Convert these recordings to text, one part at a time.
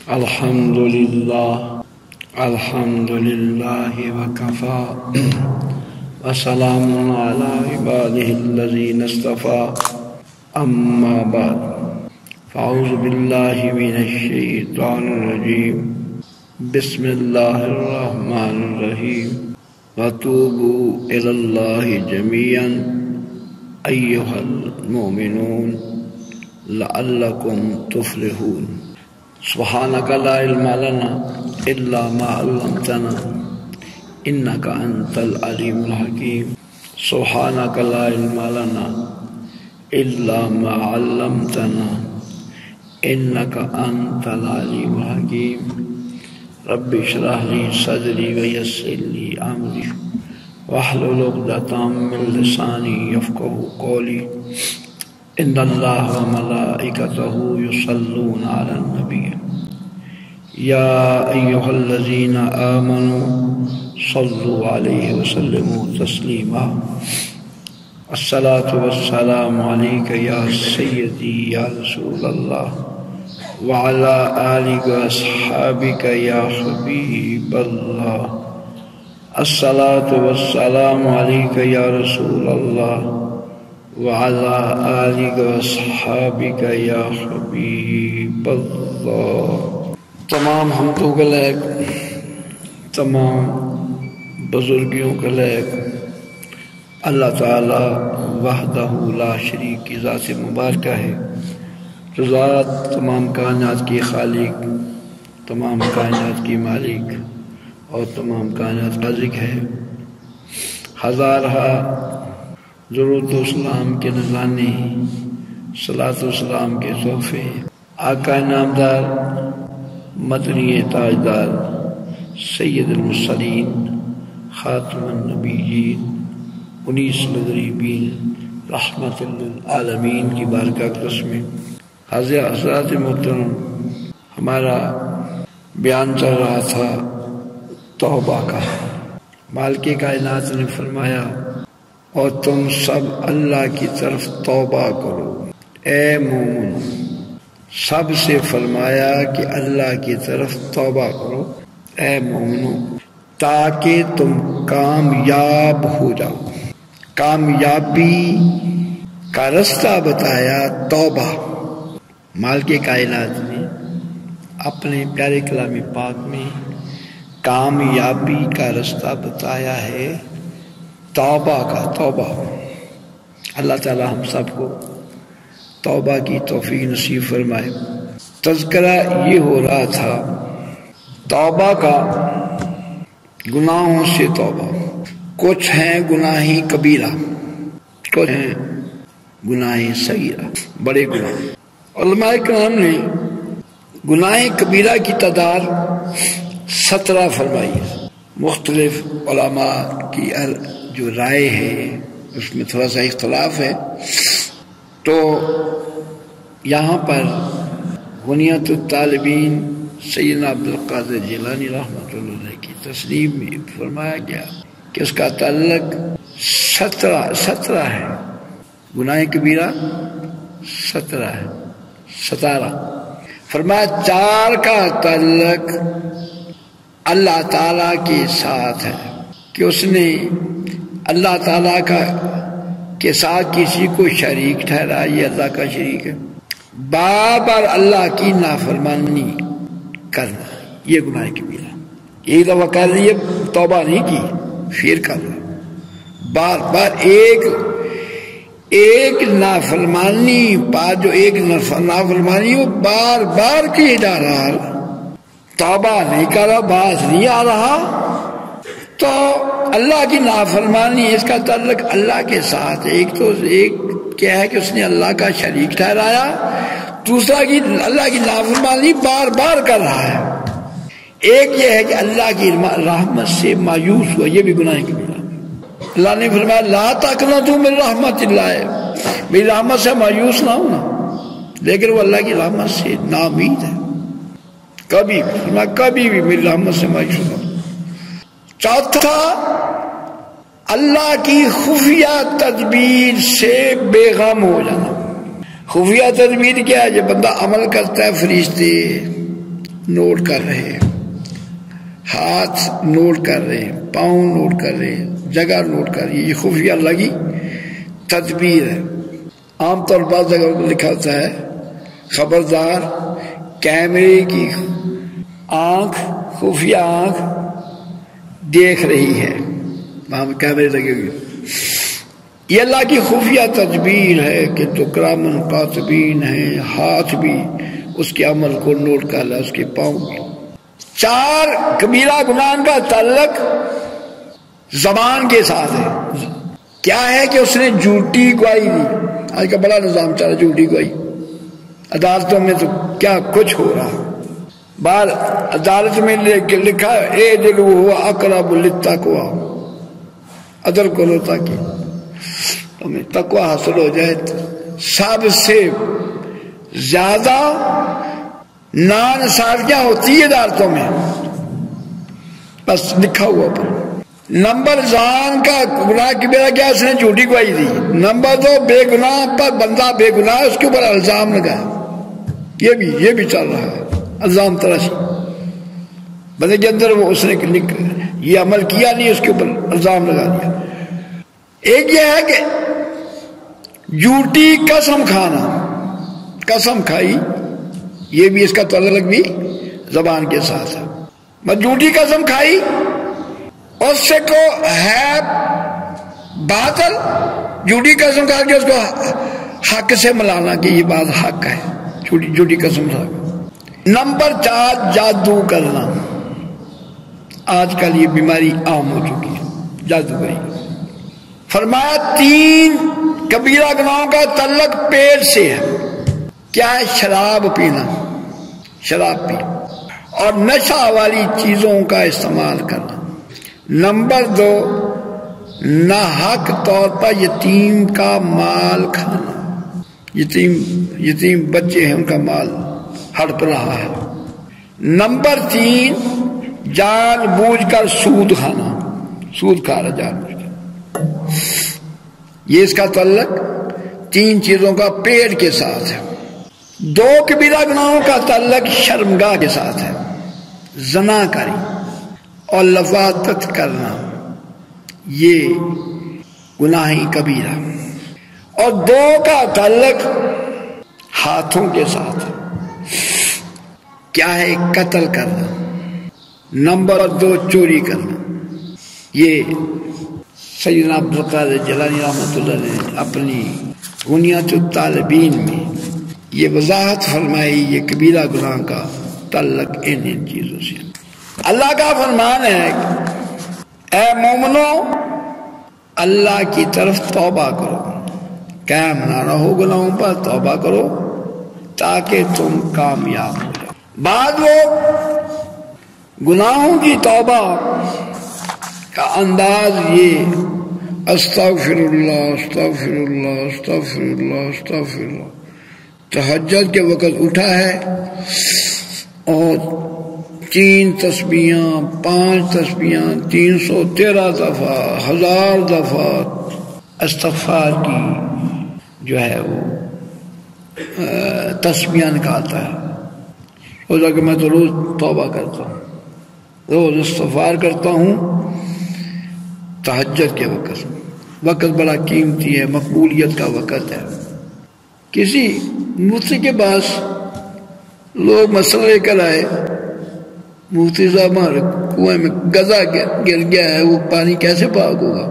الحمد لله وكفى وسلام على عباده الذين اصطفى أما بعد فأعوذ بالله من الشيطان الرجيم بسم الله الرحمن الرحيم وتوبوا إلى الله جميعا أيها المؤمنون لعلكم تفلحون سبحانك لا علم لنا إلا ما علمتنا إنك أنت العليم الحكيم سبحانك لا علم لنا إلا ما علمتنا إنك أنت العليم الحكيم رب اشرح لي صدري ويسر لي أمري واحلل عقدة من لساني يفقهوا قولي إن الله وملائكته يصلون على النبي يا أيها الذين آمنوا صلوا عليه وسلموا تسليما الصلاة والسلام عليك يا سيدي يا رسول الله وعلى آلك وأصحابك يا حبيب الله الصلاة والسلام عليك يا رسول الله وعلى آلك وأصحابك يا حبيب الله تمام حمدوں کا لائق تمام بزرگیوں کا لائق اللہ تعالی وحدہ لا شریک کی ذات مبارکہ ہے جو ذات تمام کائنات کی خالق تمام کائنات کی مالک اور تمام کائنات کا رازق ہے ہزارہ درود و سلام کے نذرانے صلاۃ و سلام کے تحفے آقا نامدار مدنی تاجدار سید المرسلین خاتم النبیین انیس مغربین رحمت للعالمین کی بارگاہ قسمیں حضرات محترم ہمارا بیان چل رہا تھا توبہ کا مالک کائنات نے فرمایا اور تم سب اللہ کی طرف توبہ کرو اے مومن سب سے فرمایا کہ اللہ کی طرف توبہ کرو اے مومنو تاکہ تم کامیاب ہو جاؤ کامیابی کا رستہ بتایا توبہ مالک کائنات نے اپنے پیارے کلام پاک میں کامیابی کا رستہ بتایا ہے توبہ کا توبہ اللہ تعالی ہم سب کو توبہ کی توفیق نصیب فرمائے تذکرہ یہ ہو رہا تھا توبہ کا گناہوں سے توبہ کچھ ہیں گناہ کبیرہ کچھ ہیں گناہ صغیرہ بڑے گناہ علماء کرام نے گناہ کبیرہ کی تعداد 17 فرمائی مختلف علماء کی جو رائے ہے اس میں تھوڑا سا اختلاف ہے تو یہاں پر غنیت الطالبین سیدنا عبدالقادر جیلانی رحمۃ اللہ علیہ کی تصنیف میں فرمایا گیا کہ اس کا تعلق 17 ہے گناہ کبیرہ 17 فرمایا 4 کا تعلق اللہ تعالیٰ کے ساتھ ہے کہ اس نے اللہ تعالیٰ کے ساتھ کسی کو شریک ٹھہرا یہ اللہ کا شریک ہے بار بار اللہ کی نافرمانی کرنا یہ گناہ کبیرہ ایک دفعہ کر لیے توبہ نہیں کی پھر کرنا بار بار ایک نافرمانی جو ایک نافرمانی وہ بار بار کیے جا رہا توبہ نہیں کر رہا باز نہیں آ رہا تو اللہ کی نافرمانی اس کا تعلق اللہ کے ساتھ ایک کیا ہے کہ اس نے اللہ کا شریک ٹھہرایا دوسرا کہ اللہ کی نافرمانی بار بار کر رہا ہے ایک یہ ہے کہ اللہ کی رحمت سے مایوس ہوا یہ بھی گناہ کبیرہ اللہ نے فرمایا لا تقنطوا من رحمت اللہ میری رحمت سے مایوس نہ ہونا لیکن وہ اللہ کی رحمت سے ناامید ہے کبھی بھی میری رحمت سے مایوس نہ ہونا چوتھا اللہ کی خفیہ تدبیر سے بے غم ہو جانا خفیہ تدبیر کیا ہے؟ جب بندہ عمل کرتا ہے فرشتے نوٹ کر رہے ہیں، ہاتھ نوٹ کر رہے ہیں، پاؤں نوٹ کر رہے ہیں، جگہ نوٹ کر رہی ہے. یہ خفیہ اللہ کی تدبیر ہے. عام طور پر جگہ لکھا ہوتا ہے خبردار کیمرے کی آنکھ، خفیہ آنکھ دیکھ رہی ہے، وہاں کیمرے لگے ہوئے. یہ اللہ کی خفیہ تدبیر ہے کہ تو کرامن کاتبین ہیں، ہاتھ بھی اس کے عمل کو نوٹ کر رہا ہے، اس کے پاؤں بھی. 4 کبیرہ گناہ کا تعلق زبان کے ساتھ ہے. کیا ہے کہ اس نے جھوٹی گواہی دی. آج کا بڑا نظام چل رہا ہے جھوٹی گواہی. عدالتوں میں تو کیا کچھ ہو رہا. بعد عدالت میں لکھا اے دلو ہوا اقرب للتقوی، عدل کرو تاکہ تمہیں تقوی حاصل ہو جائے. سب سے زیادہ نانصافیاں ہوتی ہے عدالتوں میں، بس لکھا ہوا پر. نمبر زان کا گناہ کبیرہ کیا، اس نے جھوٹی گواہی دی. نمبر 2 بے گناہ پر بندہ بے گناہ اس کے اوپر الزام لگایا. یہ بھی چل رہا ہے الزام تراشی. بندے کے اندر وہ اس نے یہ عمل کیا نہیں، اس کے اوپر الزام لگا دیا. ایک یہ ہے کہ جھوٹی قسم کھانا، قسم کھائی، یہ بھی اس کا تعلق بھی زبان کے ساتھ ہے. میں جھوٹی قسم کھائی، اس سے کو ہے باطل، جھوٹی قسم کھا کے اس کو حق سے ملانا کہ یہ بات حق ہے، جھوٹی قسم کھا. نمبر 4 جادو کرنا. آج کل یہ بیماری عام ہو چکی ہے، جادوگری. فرمایا 3 کبیرہ گناہوں کا تعلق پیٹ سے ہے. کیا ہے؟ شراب پینا، شراب پی اور نشہ والی چیزوں کا استعمال کرنا. نمبر 2 ناحق طور پر یتیم کا مال کھانا. یتیم بچے ہیں، ان کا مال ہڑپ رہا ہے. نمبر 3 جان بوجھ کر سود کھانا، سود کھا رہا جان بوجھ کر. یہ اس کا تعلق 3 چیزوں کا پیٹ کے ساتھ ہے. 2 کبیرہ گناہوں کا تعلق شرمگاہ کے ساتھ ہے، زنا کاری اور لواطت کرنا، یہ گناہ کبیرہ. اور 2 کا تعلق ہاتھوں کے ساتھ ہے. کیا ہے؟ قتل کرنا. نمبر 2 چوری کرنا. یہ سیدنا عبدالقادر جیلانی رحمۃ اللہ نے اپنی غنیۃ الطالبین میں یہ وضاحت فرمائی. یہ کبیرہ گناہ کا تعلق ان چیزوں سے. اللہ کا فرمان ہے اے مومنو اللہ کی طرف توبہ کرو، قائم نہ رہو گناہوں پر، توبہ کرو تاکہ تم کامیاب ہو جاؤ. بعد وہ گناہوں کی توبہ کا انداز یہ استغفر اللہ استغفر اللہ استغفر اللہ استغفر اللہ. تہجد کے وقت اٹھا ہے اور 3 تسبیحاں 5 تسبیحاں 313 دفعہ 1000 دفعہ استغفار کی جو ہے وہ تسبیحاں نکالتا ہے. روزہ کہ میں تو روز توبہ کرتا ہوں، روز استغفار کرتا ہوں. تہجد کے وقت بڑا قیمتی ہے، مقبولیت کا وقت ہے. کسی مفتی کے پاس لوگ مسئلہ لے کر آئے، مفتی صاحب ہمارے کنویں میں گزا گر گیا ہے، وہ پانی کیسے پاک ہوگا؟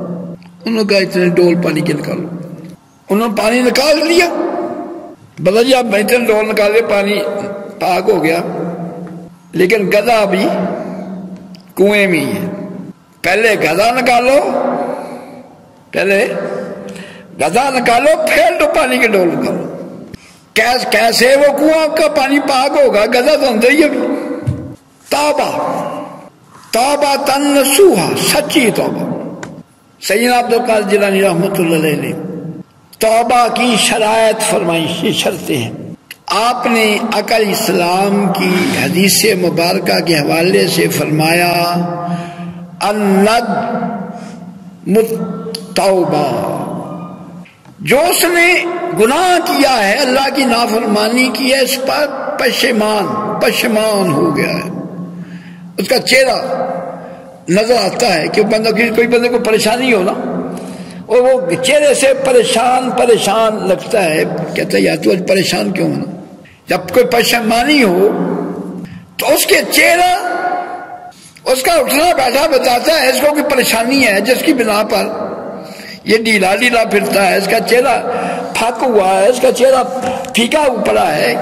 انہوں نے کہا اتنے ڈول پانی کے نکالو. انہوں نے پانی نکال لیا. بتا جی آپ اتنے ڈول نکالے، پانی پاک ہو گیا، لیکن گزا بھی کنویں میں ہی ہے. پہلے گزا نکالو، پھر تو پانی کے ڈول نکالو. کیسے وہ کنواں کا پانی پاک ہوگا؟ گزا تو اندر ہی ابھی. توبہ تنسوہا، سچی توبہ. سیدنا عبدالقادر جیلانی رحمۃ اللہ علیہ نے توبہ کی شرائط فرمائی، یہ شرطیں ہیں. آپ نے عقل اسلام کی حدیث مبارکہ کے حوالے سے فرمایا الند متوبہ، جو اس نے گناہ کیا ہے، اللہ کی نافرمانی کی ہے، اس پر پشیمان ہو گیا ہے. اس کا چہرہ نظر آتا ہے کہ بندہ کوئی بندے کو پریشانی ہو نا اور وہ چہرے سے پریشان لگتا ہے. کہتا ہے یار تو پریشان کیوں ہونا؟ جب کوئی پشیمانی ہو تو اس کے چہرہ اس کا اٹھنا بیٹھا بتاتا ہے اس کو کوئی پریشانی ہے جس کی بنا پر یہ ڈھیلا پھرتا ہے. اس کا چہرہ پھک ہوا ہے, اس کا چہرہ پھیکا پڑا ہے.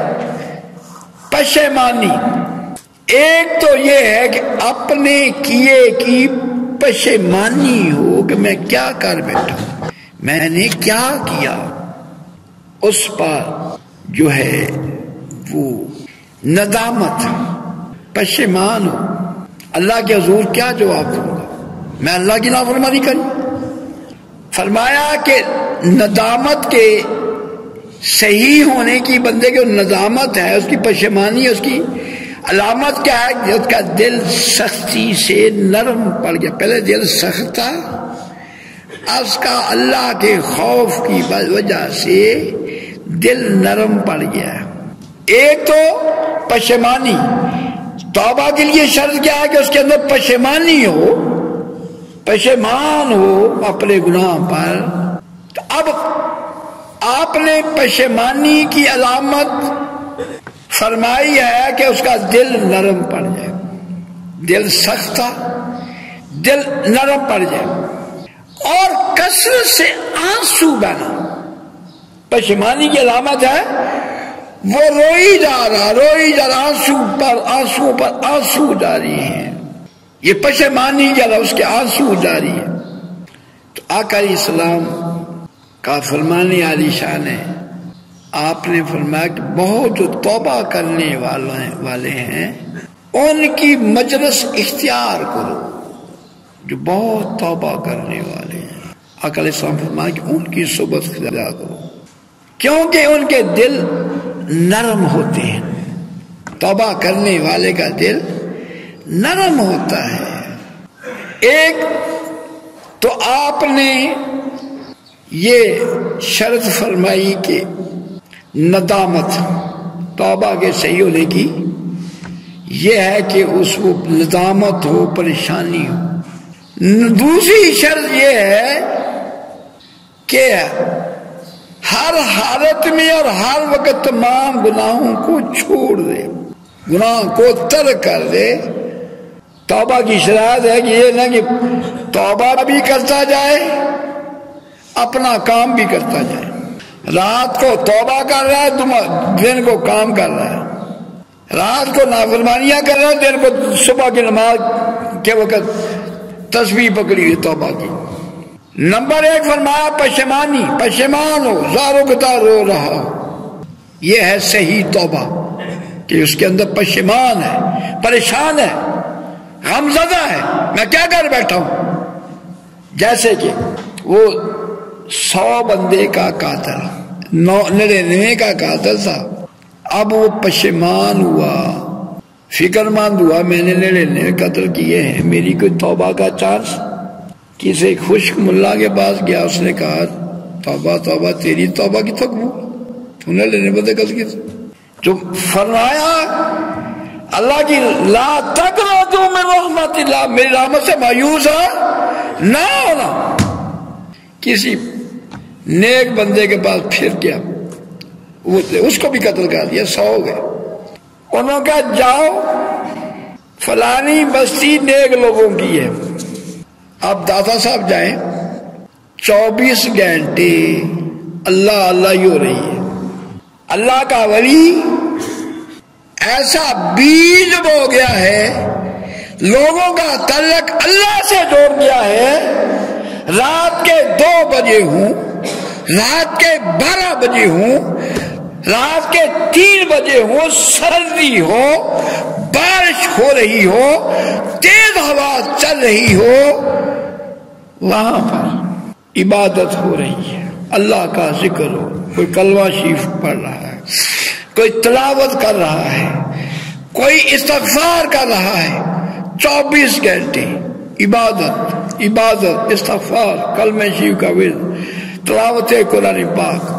پشیمانی ایک تو یہ ہے کہ اپنے کیے کی پشیمانی ہو کہ میں کیا کر بیٹھا, میں نے کیا کیا, اس پر جو ہے وہ ندامت, پشیمان ہو. اللہ کے حضور کیا جواب دوں گا؟ میں اللہ کی نافرمانی کروں؟ فرمایا کہ ندامت کے صحیح ہونے کی بندے کی ندامت ہے, اس کی پشیمانی, اس کی علامت کیا ہے کہ اس کا دل سختی سے نرم پڑ گیا. پہلے دل سخت تھا, اس کا اللہ کے خوف کی وجہ سے دل نرم پڑ گیا. ایک تو پشیمانی, توبہ کے لیے شرط کیا ہے کہ اس کے اندر پشیمانی ہو, پشیمان ہو اپنے گناہ پر. تو اب آپ نے پشیمانی کی علامت فرمائی ہے کہ اس کا دل نرم پڑ جائے. دل سخت تھا, دل نرم پڑ جائے اور کثرت سے آنسو بہنا. پشیمانی کی علامت ہے وہ روئی جا رہا, آنسو پر آنسو جاری ہیں. یہ پشیمانی جا رہا, اس کے آنسو جاری ہیں. تو آقا علیہ السلام کا فرمانے عالی شان ہے. آپ نے فرمایا کہ بہت جو توبہ کرنے والے ہیں ان کی مجلس اختیار کرو, جو بہت توبہ کرنے والے ہیں. آقا علیہ السلام فرمایا کہ ان کی صحبت اختیار کرو کیونکہ ان کے دل نرم ہوتے ہیں. توبہ کرنے والے کا دل نرم ہوتا ہے. ایک تو آپ نے یہ شرط فرمائی کہ ندامت, توبہ کے صحیح ہونے کی یہ ہے کہ اس کو ندامت ہو, پریشانی ہو. دوسری شرط یہ ہے کہ ہر حالت میں اور ہر وقت تمام گناہوں کو چھوڑ دے, گناہ کو ترک کر دے. توبہ کی شرائط ہے کہ یہ نہ کہ توبہ بھی کرتا جائے اپنا کام بھی کرتا جائے. رات کو توبہ کر رہا ہے, دن کو کام کر رہا ہے. رات کو نافرمانیاں کر رہا ہے, دن کو صبح کی نماز کے وقت تسبیح پکڑی ہوئی توبہ کی. نمبر ایک فرمایا پشیمانی, پشیمان ہو, زارو گدار رو رہا ہو. یہ ہے صحیح توبہ کہ اس کے اندر پشیمان ہے, پریشان ہے, غمزدہ ہے, میں کیا کر بیٹھا ہوں. جیسے کہ وہ 100 بندے کا قاتل, 99 کا قاتل تھا, اب وہ پشیمان ہوا, فکر مند ہوا, میں نے 99 قتل کیے ہیں, میری کوئی توبہ کا چانس. کسی خشک ملا کے پاس گیا, اس نے کہا توبہ تیری توبہ کی تک تو نے 99 بندے قتل کیے. جو فرمایا اللہ کی لا تقنطوا من رحمت اللہ, میری رحمت سے مایوس نہ ہونا. کسی نیک بندے کے پاس پھر گیا, اس کو بھی قتل کر دیا, 100 ہو گئے. انہوں نے کہا جاؤ فلانی بستی نیک لوگوں کی ہے, اب داتا صاحب جائیں, 24 گھنٹے اللہ ہی ہو رہی ہے. اللہ کا ولی ایسا بیج بو گیا ہے, لوگوں کا تعلق اللہ سے جوڑ گیا ہے. رات کے 2 بجے ہوں, رات کے 12 بجے ہوں, رات کے 3 بجے ہوں, سردی ہو, بارش ہو رہی ہو, تیز ہوا چل رہی ہو, وہاں پر عبادت ہو رہی ہے, اللہ کا ذکر ہو, کوئی کلمہ شریف پڑھ رہا ہے, کوئی تلاوت کر رہا ہے, کوئی استغفار کر رہا ہے. 24 گھنٹے عبادت, استغفار, کلمہ شریف کا ورد, تلاوت قرآن پاک.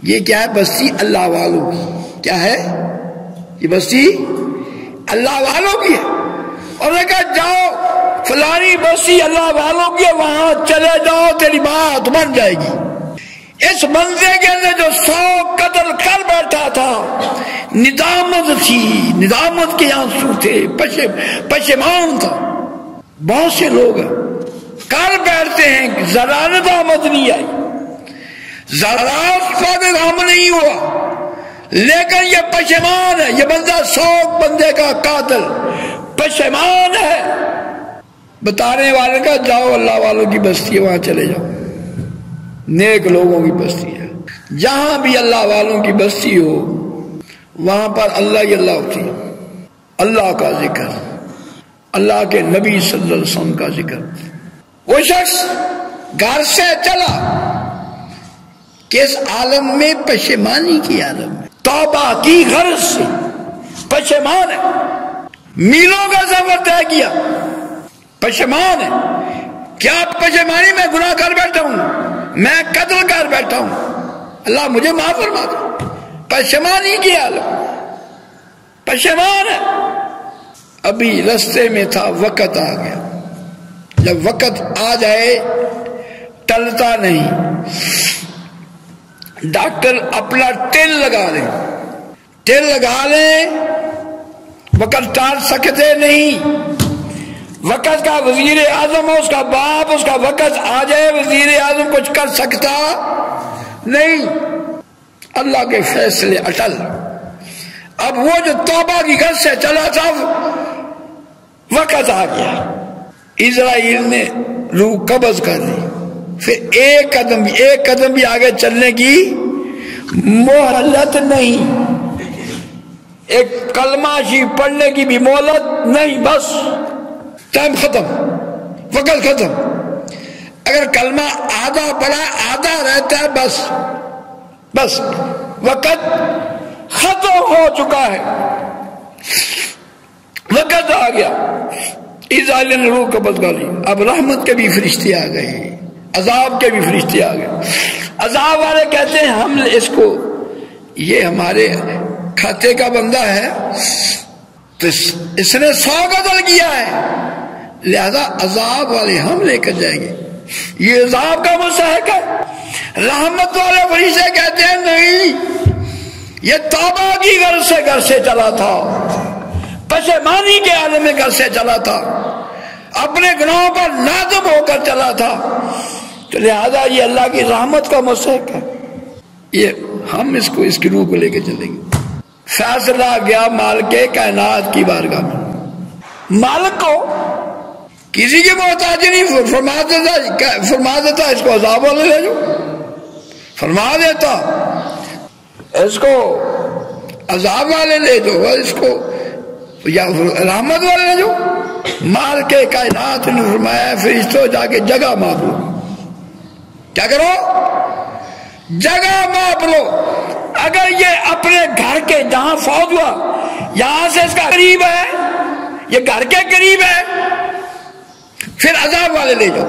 یہ کیا ہے؟ بستی اللہ والوں کی. کیا ہے؟ یہ بستی اللہ والوں کی ہے. اور نے کہا جاؤ فلانی بستی اللہ والوں کی ہے، وہاں چلے جاؤ تیری بات بن جائے گی. اس منظر کے اندر جو 100 قتل کر بیٹھا تھا، ندامت تھی، ندامت کے آنسو تھے، پشیمان تھا. بہت سے لوگ کر بیٹھتے ہیں، ذرا ندامت نہیں آئی، ذرا اس کا غم نہیں ہوا، لیکن یہ پشیمان ہے. یہ بندہ 100 بندے کا قاتل پشیمان ہے. بتانے والے کا جاؤ اللہ والوں کی بستی ہے وہاں چلے جاؤ، نیک لوگوں کی بستی ہے. جہاں بھی اللہ والوں کی بستی ہو وہاں پر اللہ ہی اللہ ہوتی ہے. اللہ کا ذکر، اللہ کے نبی صلی اللہ علیہ وسلم کا ذکر. وہ شخص گھر سے چلا کس عالم میں؟ پشیمانی کی عالم میں، توبہ کی غرض سے پشیمان ہے. میلوں کا سفر طے کیا، پشیمان ہے. کیا پشیمانی میں گناہ کر بیٹھا ہوں، میں قتل کر بیٹھا ہوں، اللہ مجھے معاف فرما دے. پشیمانی کی عالم، پشیمان ہے. ابھی رستے میں تھا، وقت آ گیا. جب وقت آ جائے ٹلتا نہیں. ڈاکٹر اپنا ٹیل لگا لیں، ٹیل لگا لیں، وقت ٹال سکتے نہیں. وقت کا وزیر اعظم اس کا باپ، اس کا وقت آ جائے وزیر اعظم کچھ کر سکتا نہیں. اللہ کے فیصلے اٹل. اب وہ جو توبہ کی غرض سے چلا تھا وقت آ گیا، اسرائیل نے روح قبض کر لی. پھر ایک قدم بھی آگے چلنے کی مہلت نہیں، ایک کلمہ شریف پڑھنے کی بھی مہلت نہیں. بس ٹائم ختم، وقت ختم. اگر کلمہ آدھا پڑھا آدھا رہتا ہے، بس وقت ختم ہو چکا ہے، وقت آ گیا. اسرائیل نے روح قبض کر لی. اب رحمت کے بھی فرشتے آ گئے، عذاب کے بھی فرشتے آ گئے. عذاب والے کہتے ہیں ہم اس کو، یہ ہمارے کھاتے کا بندہ ہے تو اس نے 100 قتل کیا ہے، لہذا عذاب والے ہم لے کر جائیں گے، یہ عذاب کا مستحق ہے. رحمت والے فرشتے کہتے ہیں نہیں، یہ توبہ کی غرض سے گھر سے چلا تھا، پشیمانی کے عالم میں گھر سے چلا تھا، اپنے گناہوں پر نادم ہو کر چلا تھا، تو لہذا یہ اللہ کی رحمت کا مستحق ہے. یہ ہم اس کی روح کو لے کے چلیں گے. فیصلہ گیا مالک کائنات کی بارگاہ میں. مالک کو کسی کی محتاج نہیں، فرما دیتا اس کو عذاب والے لے جاؤ، فرما دیتا اس کو عذاب والے لے جاؤ، اس کو یا رحمت والے لے جاؤ. مالک کائنات نے فرمایا فرشتوں جا کے جگہ ماپ لو. کیا کرو؟ جگہ ماپ لو. اگر یہ اپنے گھر کے جہاں فوت ہوا یہاں سے اس کا قریب ہے، یہ گھر کے قریب ہے، پھر عذاب والے لے جاؤ.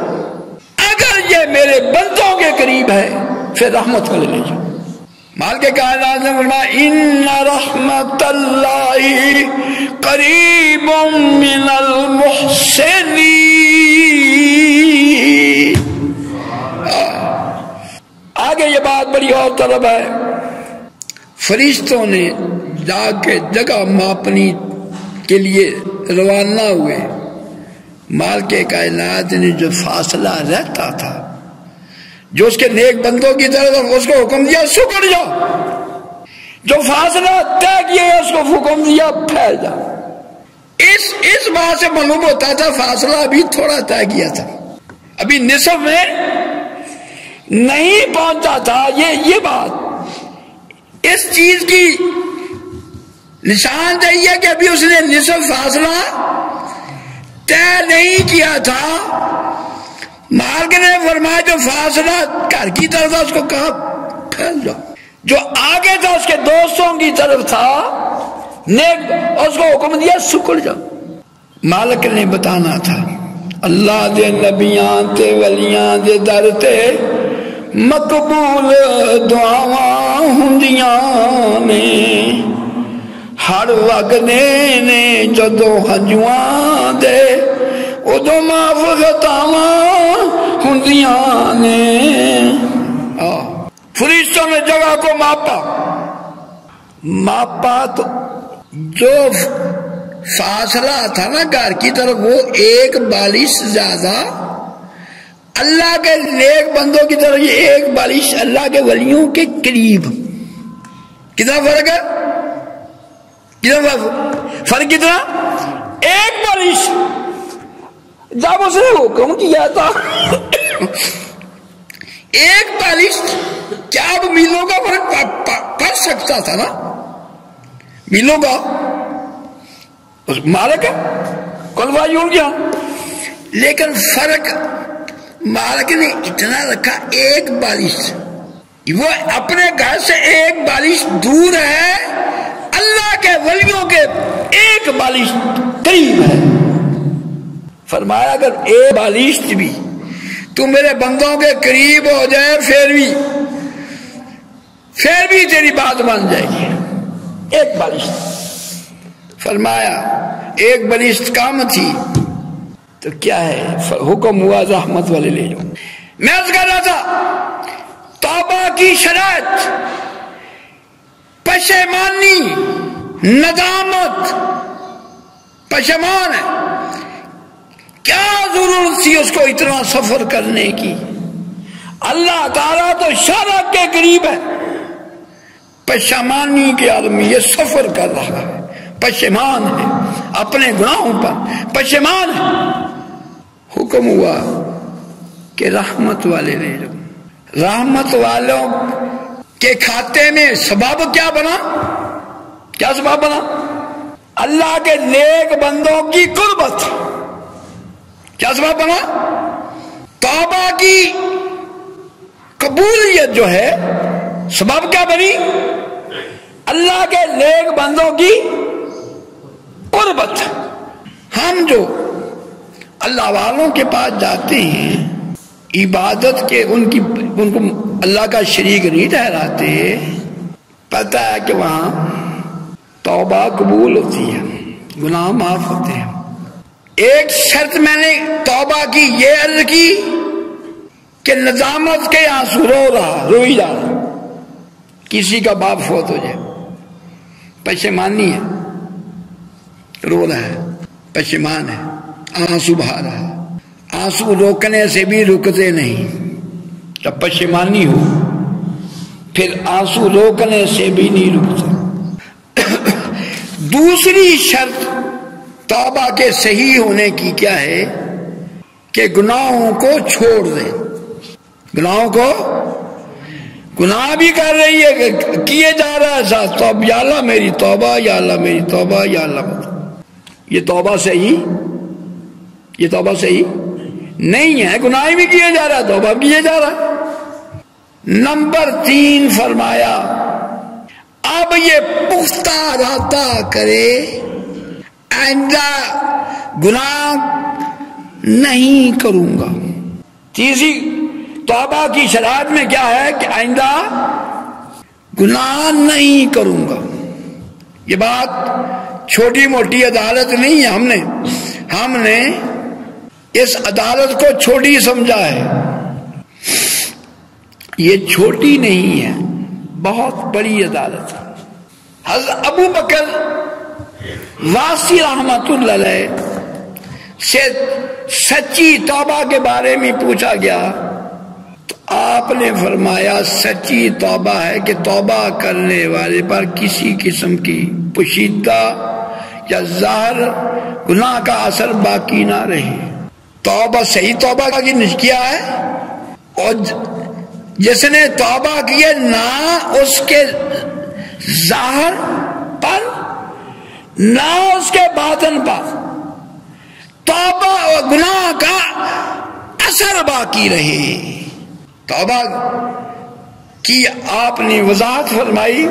اگر یہ میرے بندوں کے قریب ہے پھر رحمت والے لے جاؤ. مالک کائنات نے فرمایا ان رحمت اللہ قریب من المحسنین. آگے یہ بات بڑی اور طلب ہے. فرشتوں نے جا کے جگہ ماپنی کے لیے روانہ ہوئے. مالک کائنات نے جو فاصلہ رہتا تھا، جو اس کے نیک بندوں کی طرف اس کو حکم دیا سکڑ جاؤ، جو فاصلہ طے کیا اس کو حکم دیا پھیل جاؤ. اس بات سے معلوم ہوتا تھا فاصلہ ابھی تھوڑا طے کیا تھا، ابھی نصف میں نہیں پہنچا تھا. یہ بات اس چیز کی نشاندہی ہے کہ ابھی اس نے نصف فاصلہ طے نہیں کیا تھا. مالک نے فرمایا جو فاصلہ گھر کی طرف تھا اس کو کہا پھیل جاؤ، جو آگے تھا اس کے دوستوں کی طرف تھا نیک اس کو حکم دیا سکڑ جاؤ. مالک نے بتانا تھا اللہ دے نبیاں تے ولیاں دے در تے مقبول دعاواں ہوندیاں نے، ہر وگنے نے جدو ہنجواں دے ادو معاف خطاواں ہوندیاں نے۔ فرشتوں نے جگہ کو ماپا تو جو فاصلہ تھا نا گھر کی طرف وہ 1 بالش زیادہ، اللہ کے نیک بندوں کی طرف یہ 1 بالش اللہ کے ولیوں کے قریب۔ کتنا فرق ہے؟ کتنا فرق؟ کتنا؟ 1 بالش۔ جب اس نے حکم کیا تھا 1 بالش، کیا اب میلوں کا فرق پڑ سکتا تھا نا؟ میلوں کا مالک ہے کل واجی ہو گیا، لیکن فرق مالک نے اتنا رکھا 1 بالش۔ وہ اپنے گھر سے 1 بالش دور ہے، اللہ کے ولیوں کے 1 بالش قریب ہے۔ فرمایا اگر 1 بالش بھی تو میرے بندوں کے قریب ہو جائے پھر بھی تیری بات مان جائے گی۔ 1 بالش۔ فرمایا 1 بالش کم تھی تو کیا ہے، حکم ہوا رحمت والے لے جاؤ۔ میں عرض کر رہا تھا توبہ کی شرائط، پشیمانی، ندامت، پشیمان ہے، کیا ضرورت تھی اس کو اتنا سفر کرنے کی؟ اللہ تعالیٰ تو شرع کے قریب ہے، پشیمانی کے عالم یہ سفر کر رہا ہے، پشیمان ہے، اپنے گناہوں پر پشیمان ہے۔ حکم ہوا کہ رحمت والے لے لو۔ رحمت والوں کے کھاتے میں سبب کیا بنا؟ کیا سبب بنا؟ اللہ کے نیک بندوں کی قربت۔ کیا سبب بنا؟ توبہ کی قبولیت جو ہے سبب کیا بنی؟ اللہ کے نیک بندوں کی قربت۔ ہم جو اللہ والوں کے پاس جاتے ہیں عبادت کے ان کو اللہ کا شریک نہیں ٹھہراتے، پتہ ہے کہ وہاں توبہ قبول ہوتی ہے، گناہ معاف ہوتے ہیں۔ ایک شرط میں نے توبہ کی یہ عرض کی کہ ندامت کے آنسو روئی جا رہا، کسی کا باپ فوت ہو جائے پشیمانی ہے، رو رہا ہے، پشیمان ہے، آنسو بہا رہا ہے، آنسو روکنے سے بھی رکتے نہیں، جب پشیمانی ہو پھر آنسو روکنے سے بھی نہیں رکتا۔ دوسری شرط توبہ کے صحیح ہونے کی کیا ہے کہ گناہوں کو چھوڑ دیں۔ گناہوں کو، گناہ بھی کر رہی ہے، کیے جا رہا ہے ساتھ، تو یا اللہ میری توبہ، یا اللہ میری توبہ، یا اللہ۔ یہ توبہ صحیح، یہ توبہ صحیح نہیں ہے، گناہ بھی کیے جا رہا ہے، توبہ بھی کیے جا رہا ہے۔ نمبر 3 فرمایا اب یہ پختہ ارادہ کرے آئندہ گناہ نہیں کروں گا۔ تیسری توبہ کی شرائط میں کیا ہے کہ آئندہ گناہ نہیں کروں گا۔ یہ بات چھوٹی موٹی عدالت نہیں ہے، ہم نے اس عدالت کو چھوٹی سمجھا ہے، یہ چھوٹی نہیں ہے، بہت بڑی عدالت ہے۔ حضرت ابو بکر واسی رحمت اللہ علیہ سے سچی توبہ کے بارے میں پوچھا گیا تو آپ نے فرمایا سچی توبہ ہے کہ توبہ کرنے والے پر کسی قسم کی پوشیدہ یا ظاہر گناہ کا اثر باقی نہ رہے۔ توبہ صحیح توبہ کا کیا ہے، اور جس نے توبہ کی ہے نہ اس کے ظاہر پر نہ اس کے باطن پر توبہ اور گناہ کا اثر باقی رہے۔ توبہ کی آپ نے وضاحت فرمائی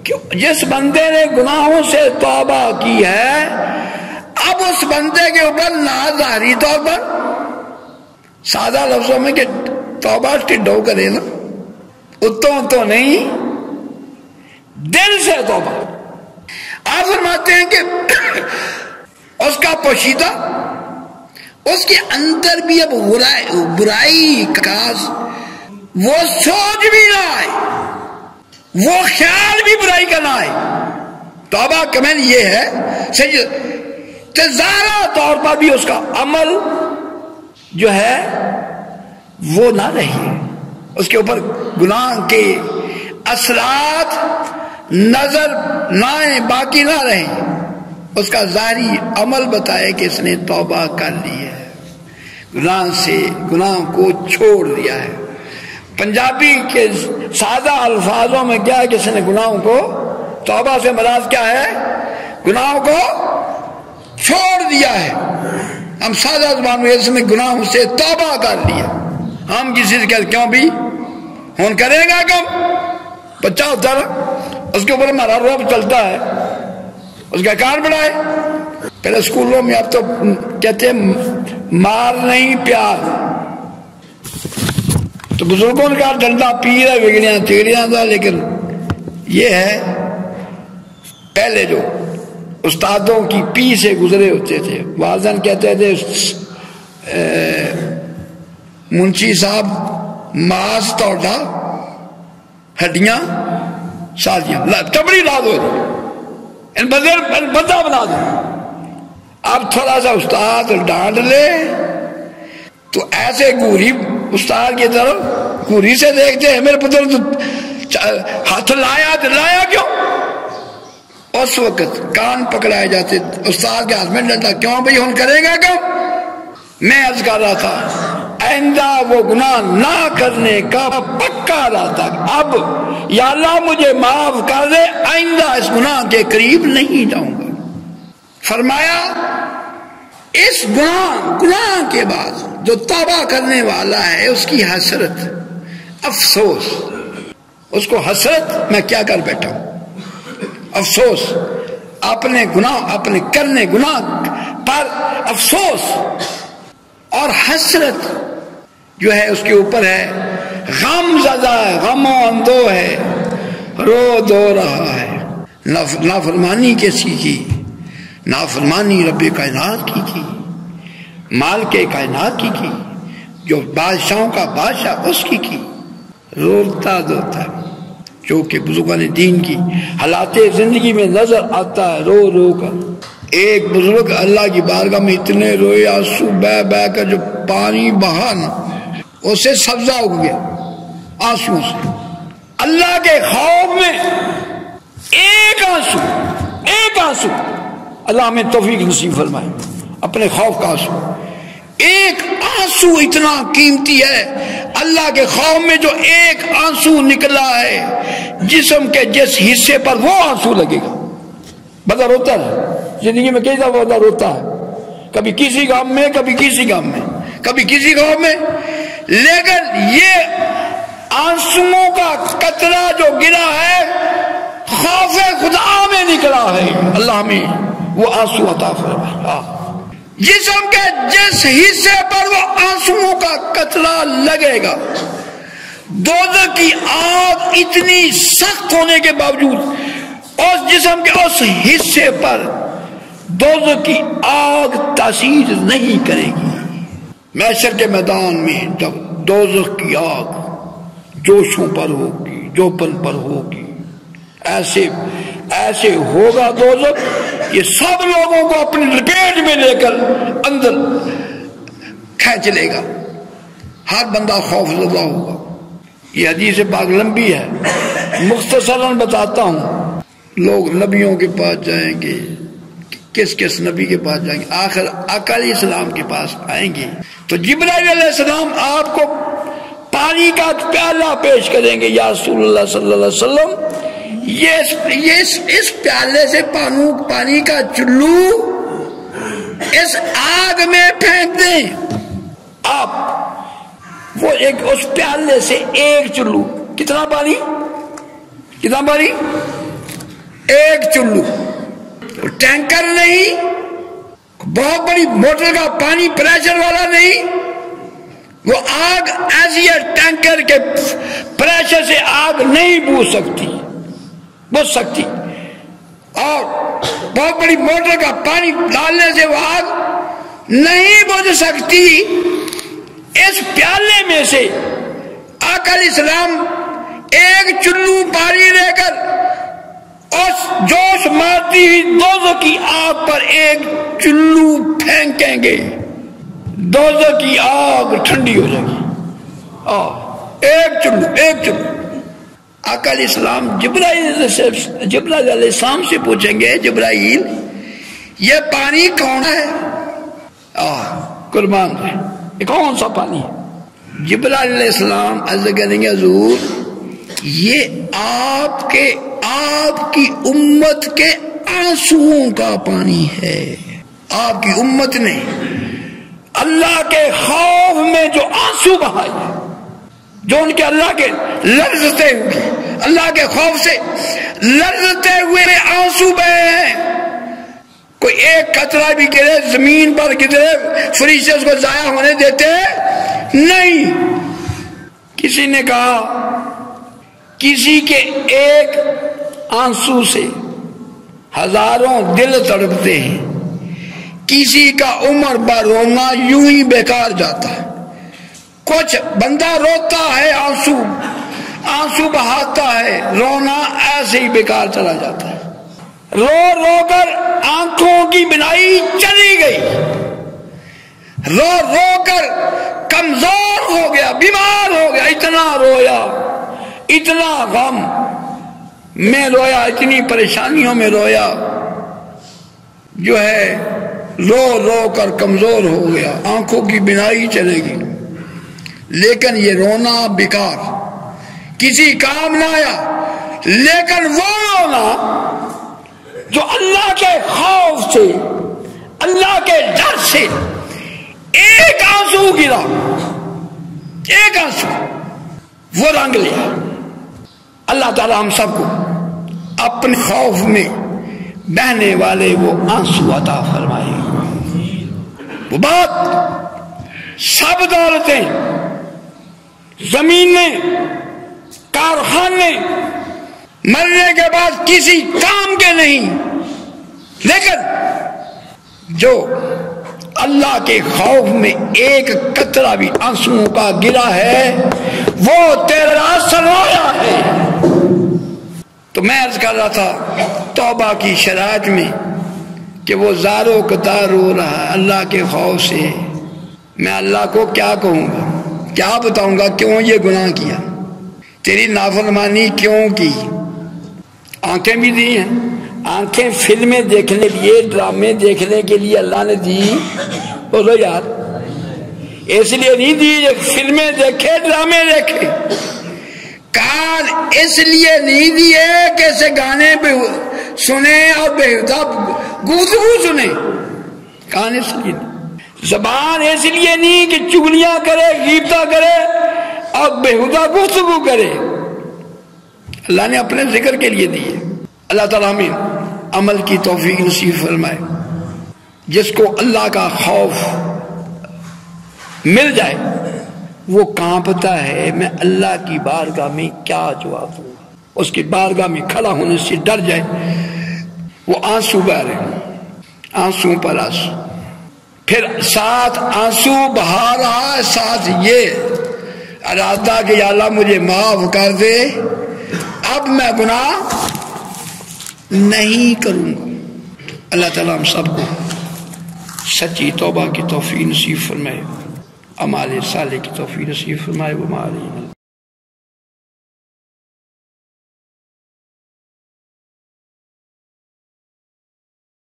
کہ جس بندے نے گناہوں سے توبہ کی ہے اب اس بندے کے اوپر نہ ظاہری طور پر، سادہ لفظوں میں کہ توبہ ٹڈو کرے نا، اتوں تو نہیں، دل سے توبہ۔ آپ فرماتے ہیں کہ اس کا پوشیدہ، اس کے اندر بھی اب برائی کا وہ سوچ بھی نہ آئے، وہ خیال بھی برائی کا نہ آئے۔ توبہ کا معنی یہ ہے ظاہرہ طور پر بھی اس کا عمل جو ہے وہ نہ رہے، اس کے اوپر گناہ کے اثرات نظر نہ آئیں، باقی نہ رہیں، اس کا ظاہری عمل بتائے کہ اس نے توبہ کر لی ہے، گناہ سے گناہ کو چھوڑ دیا ہے۔ پنجابی کے سادہ الفاظوں میں کیا ہے کہ اس نے گناہوں کو، توبہ سے مراد کیا ہے؟ گناہوں کو چھوڑ دیا ہے۔ ہم سادہ زبان میں اس نے گناہوں سے توبہ کر لیا۔ ہم کسی سے کہتے کیوں بھی ہون کرے گا کم، بچہ ہوتا ہے اس کے اوپر ہمارا روب چلتا ہے، اس کا کار بڑھائے۔ پہلے اسکولوں میں اب تو کہتے ہیں مار نہیں پیار، تو بزرگوں نے کہا ڈنڈا پیر ہے بگڑیاں تگڑیاں تھا، لیکن یہ ہے پہلے جو استادوں کی پی سے گزرے ہوتے تھے، والدین کہتے تھے منشی صاحب ماس توڑا ہڈیاں سازیاں چمڑی لا دو، بندہ بنا دو۔ اب تھوڑا سا استاد ڈانٹ لے تو ایسے گوری استاد کی طرف گوری سے دیکھتے ہیں، میرے پتر ہاتھ لایا تو لایا کیوں؟ اس وقت کان پکڑائے جاتے، استاد کے ہاتھ میں ڈنڈا، کیوں بھئی ہون کرے گا کم؟ میں عرض کر رہا تھا آئندہ وہ گناہ نہ کرنے کا پکا ارادہ، اب یا اللہ مجھے معاف کر دے، آئندہ اس گناہ کے قریب نہیں جاؤں گا۔ فرمایا اس گناہ کے بعد جو توبہ کرنے والا ہے اس کی حسرت، افسوس، اس کو حسرت میں کیا کر بیٹھا ہوں، افسوس، اپنے گناہ، اپنے کرنے گناہ پر افسوس اور حسرت جو ہے اس کے اوپر ہے، غم زدہ ہے، غم و اندو ہے، رو دو رہا ہے۔ نافرمانی کسی کی؟ نافرمانی رب کائنات کی مالک کائنات کی، جو بادشاہوں کا بادشاہ اس کی روتا دوتا، جو کہ بزرگان دین کی حالات زندگی میں نظر آتا ہے، رو رو کر۔ ایک بزرگ اللہ کی بارگاہ میں اتنے روئے، آنسو بہ بہ کر جو پانی بہا نا اسے سبزہ اگ گیا آنسو سے۔ اللہ کے خوف میں ایک آنسو، اللہ ہمیں توفیق نصیب فرمائے، اپنے خوف کا آنسو، ایک آنسو اتنا قیمتی ہے۔ اللہ کے خوف میں جو ایک آنسو نکلا ہے، جسم کے جس حصے پر وہ آنسو لگے گا، بندہ روتا ہے زندگی میں، کئی دفعہ بندہ روتا ہے، کبھی کسی غم میں، کبھی کسی غم میں، کبھی کسی غم میں، لیکن یہ آنسوؤں کا قطرہ جو گرا ہے خوف خدا میں نکلا ہے، اللہ میں وہ آنسو عطا فرمائے۔ جسم کے جس حصے پر وہ آنسوؤں کا قطرہ لگے گا، دوزخ کی آگ اتنی سخت ہونے کے باوجود اس جسم کے اس حصے پر دوزخ کی آگ تاثیر نہیں کرے گی۔ محشر کے میدان میں جب دوزخ کی آگ جوشوں پر ہوگی، جوبن پر ہوگی، ایسے ہوگا دوزخ، یہ سب لوگوں کو اپنی لپیٹ میں لے کر اندر کھینچ لے گا، ہر بندہ خوف زدہ ہوگا۔ یہ حدیث پاک لمبی ہے، مختصراً بتاتا ہوں۔ لوگ نبیوں کے پاس جائیں گے، کس کس نبی کے پاس جائیں گے؟ آخر آقا علیہ السلام کے پاس آئیں گے تو جبرائیل علیہ السلام آپ کو پانی کا پیالہ پیش کریں گے، یا رسول اللہ صلی اللہ علیہ وسلم یہ اس پیالے سے پانی کا چلو اس آگ میں پھینک دیں۔ آپ وہ ایک اس پیالے سے ایک چلو، کتنا پانی؟ ایک چلو، ٹینکر نہیں، بہت بڑی موٹر کا پانی پریشر والا نہیں، وہ آگ ایسی ہے ٹینکر کے پریشر سے آگ نہیں بجھ سکتی، اور بہت بڑی موٹر کا پانی ڈالنے سے وہ آگ نہیں بجھ سکتی. اس پیالے میں سے آقا علیہ السلام ایک چلو پانی لے کر اس جوش مارتی ہوئی دوزخ کی آگ پر ایک چلو پھینکیں گے، دوزخ کی آگ ٹھنڈی ہو جائے گی. ایک چلو. آقا علیہ السلام جبرائیل علیہ السلام سے پوچھیں گے، جبرائیل یہ پانی کون ہے؟ قربان ہے، یہ کون سا پانی ہے؟ جبرائیل علیہ السلام عرض کریں گے حضور یہ آپ کی امت کے آنسوؤں کا پانی ہے. آپ کی امت نے اللہ کے خوف میں جو آنسو بہائے، جو ان کے اللہ کے لرزتے ہوئے، اللہ کے خوف سے لرزتے ہوئے آنسو بہے ہیں. کوئی ایک قطرہ بھی گرے زمین پر گرے فرشتے اس کو ضائع ہونے دیتے نہیں. کسی نے کہا کسی کے ایک آنسو سے ہزاروں دل تڑپتے ہیں، کسی کا عمر بھر رونا یوں ہی بیکار جاتا ہے. کچھ بندہ روتا ہے، آنسو بہاتا ہے، رونا ایسے ہی بیکار چلا جاتا ہے. رو رو کر آنکھوں کی بینائی چلی گئی، رو رو کر کمزور ہو گیا، بیمار ہو گیا. اتنا رویا، اتنا غم میں رویا، اتنی پریشانیوں میں رویا، جو ہے رو رو کر کمزور ہو گیا، آنکھوں کی بینائی چلے گی. لیکن یہ رونا بیکار، کسی کام نہ آیا. لیکن وہ رونا جو اللہ کے خوف سے، اللہ کے ڈر سے ایک آنسو گرا، ایک آنسو وہ رنگ لیا. اللہ تعالی ہم سب کو اپنے خوف میں بہنے والے وہ آنسو عطا فرمائے. وہ بات سب دولتیں، زمینیں، کارخانے مرنے کے بعد کسی کام کے نہیں، لیکن جو اللہ کے خوف میں ایک قطرہ بھی آنسوؤں کا گرا ہے وہ تیرا سرمایہ ہے. تو میں عرض کر رہا تھا توبہ کی شرائط میں کہ وہ زارو قطار رو رہا ہے اللہ کے خوف سے. میں اللہ کو کیا کہوں گا، کیا بتاؤں گا کیوں یہ گناہ کیا، تیری نافرمانی کیوں کی. آنکھیں بھی دی ہیں، آنکھیں فلمیں دیکھنے کے لیے، ڈرامے دیکھنے کے لیے اللہ نے دی. بولو یار، اس لیے نہیں دی فلمیں دیکھے ڈرامے دیکھے. کان اس لیے نہیں دیے کہ اسے گانے پہ سنے اور بےہودہ گفتگو سنے. کان اس لیے نہیں. زبان اس لیے نہیں کہ چگلیاں کرے، غیبتہ کرے اور بےہودہ گفتگو کرے. اللہ نے اپنے ذکر کے لیے دیے. اللہ تعالیٰ ہمیں عمل کی توفیق نصیب فرمائے. جس کو اللہ کا خوف مل جائے وہ کانپتا ہے میں اللہ کی بارگاہ میں کیا جواب دوں. اس کی بارگاہ میں کھڑا ہونے سے ڈر جائے. وہ آنسو بہ رہے، آنسو پر آنسو، پھر ساتھ آنسو بہا رہا ہے، ساتھ یہ ارادہ کہ یا اللہ مجھے معاف کر دے، اب میں گناہ نہیں کروں گا. اللہ تعالیٰ ہم سب کو سچی توبہ کی توفیق نصیب فرمائے، اعمال صالح کی توفیق نصیب فرمائے. وہ ہماری